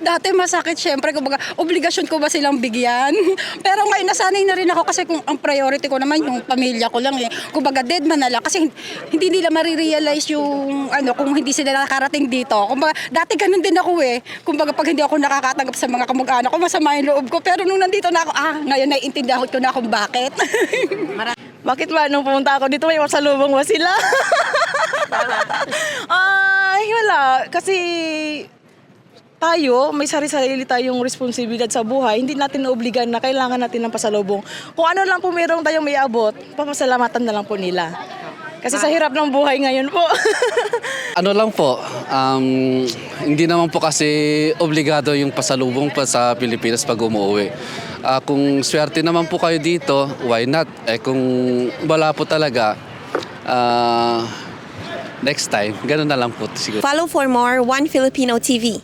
Dati masakit syempre, kumbaga, obligasyon ko ba silang bigyan? Pero ngayon, nasanay na rin ako kasi kung ang priority ko naman yung pamilya ko lang eh. Kumbaga, dead man na lang kasi hindi nila marirealize yung kung hindi sila nakarating dito. Kumbaga, dati ganun din ako eh. Kumbaga, pag hindi ako nakakatanggap sa mga kamag-anak ko, masama yung loob ko. Pero nung nandito na ako, ngayon naiintindihan ko na kung bakit. Bakit ba nung pumunta ako dito may masalubong ba sila? Ay, wala. Kasi tayo, may sarili-sarili tayong responsibilidad sa buhay. Hindi natin naobligan na kailangan natin ng pasalubong. Kung ano lang po mayroong tayong may abot, papasalamatan na lang po nila. Kasi sa hirap ng buhay ngayon po. Ano lang po, hindi naman po kasi obligado yung pasalubong pa sa Pilipinas pag umuwi. Kung swerte naman po kayo dito, why not? Kung wala po talaga, next time, ganun na lang po siguro. Follow for more One Filipino TV.